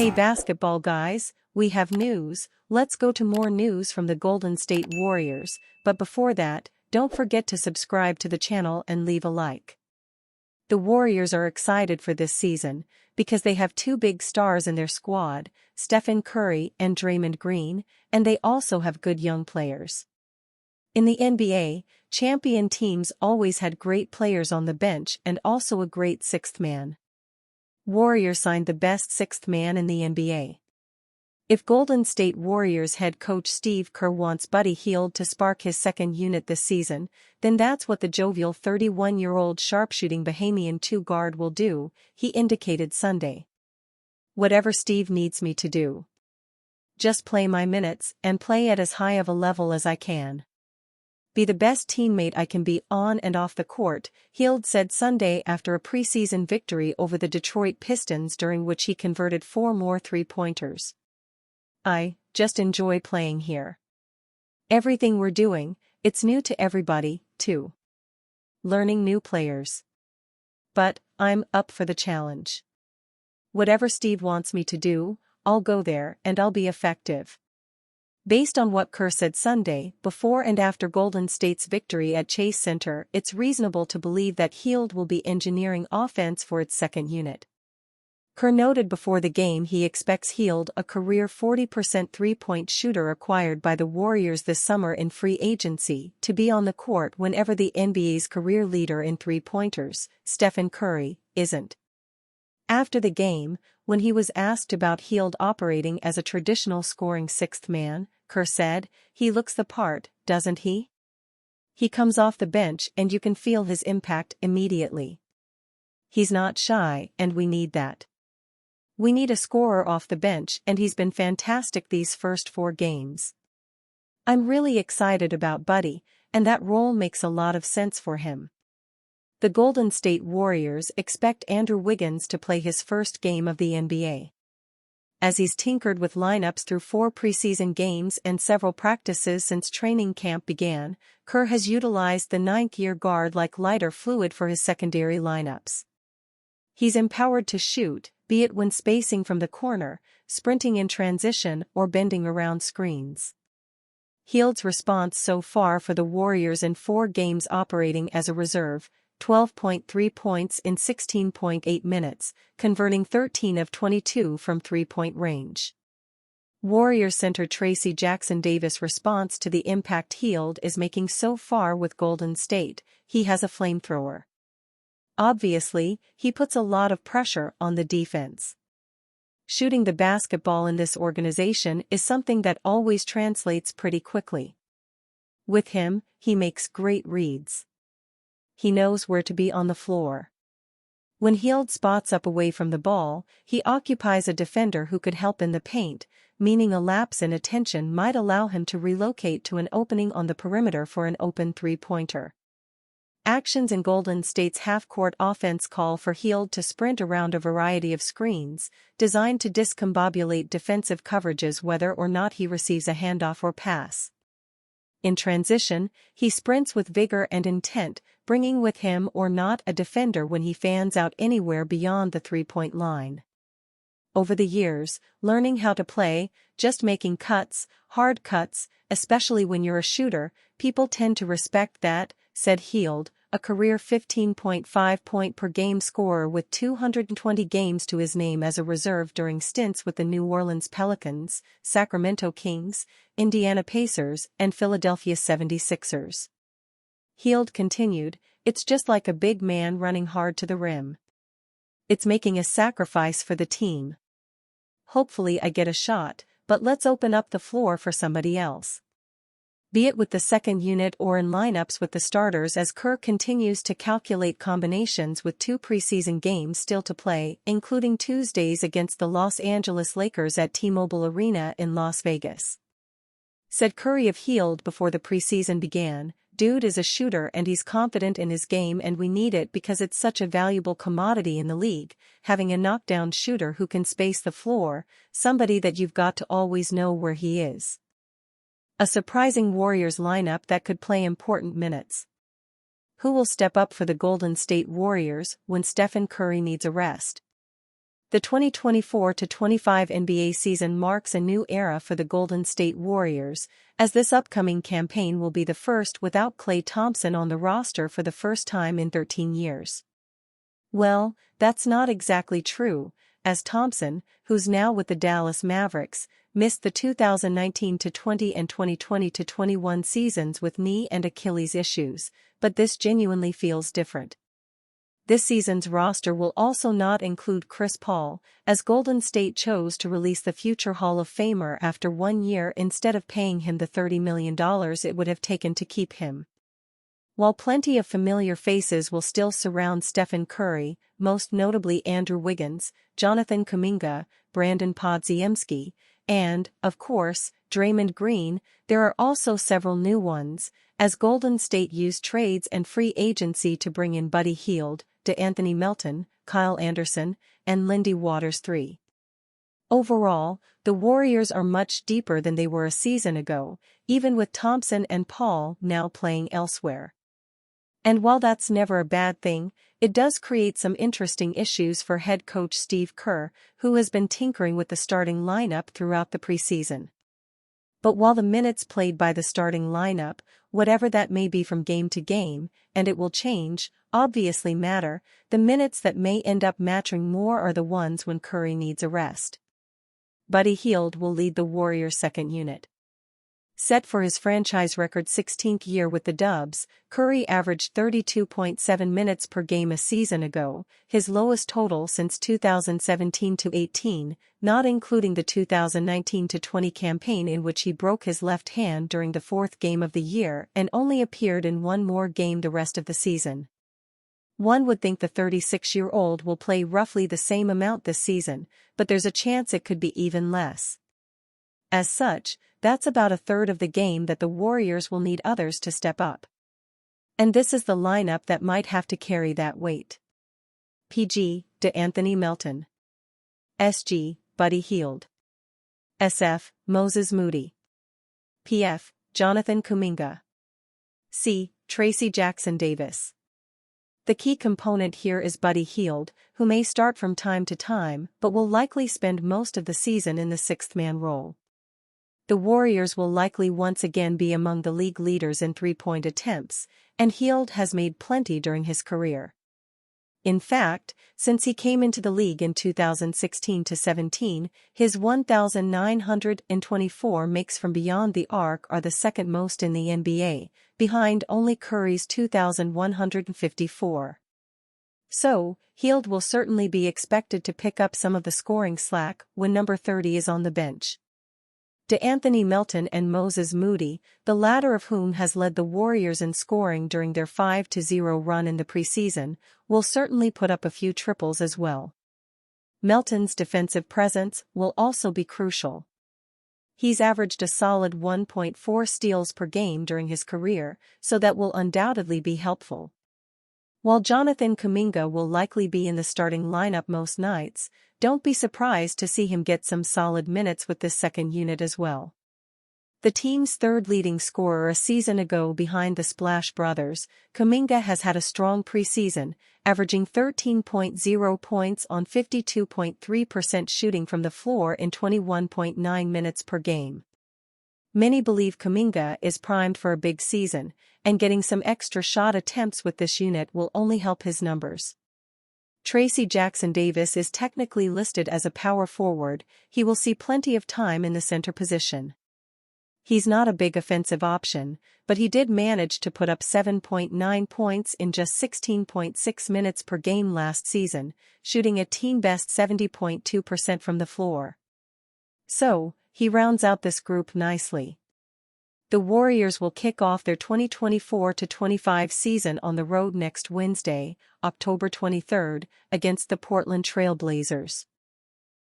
Hey basketball guys, we have news. Let's go to more news from the Golden State Warriors, but before that, don't forget to subscribe to the channel and leave a like. The Warriors are excited for this season, because they have two big stars in their squad, Stephen Curry and Draymond Green, and they also have good young players. In the NBA, champion teams always had great players on the bench and also a great sixth man. Warriors signed the best sixth man in the NBA. If Golden State Warriors head coach Steve Kerr wants Buddy Hield to spark his second unit this season, then that's what the jovial 31-year-old sharpshooting Bahamian two-guard will do, he indicated Sunday. Whatever Steve needs me to do. Just play my minutes and play at as high of a level as I can. Be the best teammate I can be on and off the court, Hield said Sunday after a preseason victory over the Detroit Pistons during which he converted 4 more three-pointers. I just enjoy playing here. Everything we're doing, it's new to everybody, too. Learning new players. But I'm up for the challenge. Whatever Steve wants me to do, I'll go there and I'll be effective. Based on what Kerr said Sunday, before and after Golden State's victory at Chase Center, it's reasonable to believe that Hield will be engineering offense for its second unit. Kerr noted before the game he expects Hield, a career 40% three-point shooter acquired by the Warriors this summer in free agency, to be on the court whenever the NBA's career leader in three-pointers, Stephen Curry, isn't. After the game, when he was asked about Hield operating as a traditional scoring sixth man, Kerr said, "He looks the part, doesn't he? He comes off the bench and you can feel his impact immediately. He's not shy and we need that. We need a scorer off the bench and he's been fantastic these first 4 games. I'm really excited about Buddy, and that role makes a lot of sense for him." The Golden State Warriors expect Andrew Wiggins to play his first game of the NBA. As he's tinkered with lineups through 4 preseason games and several practices since training camp began, Kerr has utilized the ninth-year guard like lighter fluid for his secondary lineups. He's empowered to shoot, be it when spacing from the corner, sprinting in transition or bending around screens. Hield's response so far for the Warriors in 4 games operating as a reserve: 12.3 points in 16.8 minutes, converting 13 of 22 from three-point range. Warriors center Tracy Jackson-Davis' response to the impact Hield is making so far with Golden State: he has a flamethrower. Obviously, he puts a lot of pressure on the defense. Shooting the basketball in this organization is something that always translates pretty quickly. With him, he makes great reads. He knows where to be on the floor. When Hield spots up away from the ball, he occupies a defender who could help in the paint, meaning a lapse in attention might allow him to relocate to an opening on the perimeter for an open three-pointer. Actions in Golden State's half-court offense call for Hield to sprint around a variety of screens, designed to discombobulate defensive coverages whether or not he receives a handoff or pass. In transition, he sprints with vigor and intent, bringing with him or not a defender when he fans out anywhere beyond the three-point line. Over the years, learning how to play, just making cuts, hard cuts, especially when you're a shooter, people tend to respect that, said Hield, a career 15.5-point-per-game scorer with 220 games to his name as a reserve during stints with the New Orleans Pelicans, Sacramento Kings, Indiana Pacers, and Philadelphia 76ers. Hield continued, "It's just like a big man running hard to the rim. It's making a sacrifice for the team. Hopefully I get a shot, but let's open up the floor for somebody else." Be it with the second unit or in lineups with the starters, as Kerr continues to calculate combinations with 2 preseason games still to play, including Tuesdays against the Los Angeles Lakers at T-Mobile Arena in Las Vegas. Said Curry of Hield before the preseason began, "Dude is a shooter and he's confident in his game and we need it because it's such a valuable commodity in the league, having a knockdown shooter who can space the floor, somebody that you've got to always know where he is." A surprising Warriors lineup that could play important minutes. Who will step up for the Golden State Warriors when Stephen Curry needs a rest? The 2024-25 NBA season marks a new era for the Golden State Warriors, as this upcoming campaign will be the first without Klay Thompson on the roster for the first time in 13 years. Well, that's not exactly true, as Thompson, who's now with the Dallas Mavericks, missed the 2019-20 and 2020-21 seasons with knee and Achilles issues, but this genuinely feels different. This season's roster will also not include Chris Paul, as Golden State chose to release the future Hall of Famer after 1 year instead of paying him the $30 million it would have taken to keep him. While plenty of familiar faces will still surround Stephen Curry, most notably Andrew Wiggins, Jonathan Kuminga, Brandon Podziemski, and, of course, Draymond Green, there are also several new ones, as Golden State used trades and free agency to bring in Buddy Hield, DeAnthony Melton, Kyle Anderson, and Lindy Waters III. Overall, the Warriors are much deeper than they were a season ago, even with Thompson and Paul now playing elsewhere. And while that's never a bad thing, it does create some interesting issues for head coach Steve Kerr, who has been tinkering with the starting lineup throughout the preseason. But while the minutes played by the starting lineup, whatever that may be from game to game, and it will change, obviously matter, the minutes that may end up mattering more are the ones when Curry needs a rest. Buddy Hield will lead the Warriors' second unit. Set for his franchise record 16th year with the Dubs, Curry averaged 32.7 minutes per game a season ago, his lowest total since 2017-18, not including the 2019-20 campaign in which he broke his left hand during the fourth game of the year and only appeared in one more game the rest of the season. One would think the 36-year-old will play roughly the same amount this season, but there's a chance it could be even less. As such, that's about a third of the game that the Warriors will need others to step up. And this is the lineup that might have to carry that weight. PG, DeAnthony Melton. SG, Buddy Hield. SF, Moses Moody. PF, Jonathan Kuminga. C, Tracy Jackson Davis. The key component here is Buddy Hield, who may start from time to time but will likely spend most of the season in the sixth-man role. The Warriors will likely once again be among the league leaders in three-point attempts, and Hield has made plenty during his career. In fact, since he came into the league in 2016-17, his 1,924 makes from beyond the arc are the second most in the NBA, behind only Curry's 2,154. So, Hield will certainly be expected to pick up some of the scoring slack when number 30 is on the bench. DeAnthony Melton and Moses Moody, the latter of whom has led the Warriors in scoring during their 5-0 run in the preseason, will certainly put up a few triples as well. Melton's defensive presence will also be crucial. He's averaged a solid 1.4 steals per game during his career, so that will undoubtedly be helpful. While Jonathan Kuminga will likely be in the starting lineup most nights, don't be surprised to see him get some solid minutes with this second unit as well. The team's third leading scorer a season ago behind the Splash Brothers, Kuminga has had a strong preseason, averaging 13.0 points on 52.3% shooting from the floor in 21.9 minutes per game. Many believe Kuminga is primed for a big season, and getting some extra shot attempts with this unit will only help his numbers. Tracy Jackson Davis is technically listed as a power forward. He will see plenty of time in the center position. He's not a big offensive option, but he did manage to put up 7.9 points in just 16.6 minutes per game last season, shooting a team-best 70.2% from the floor. So, he rounds out this group nicely. The Warriors will kick off their 2024-25 season on the road next Wednesday, October 23, against the Portland Trail Blazers.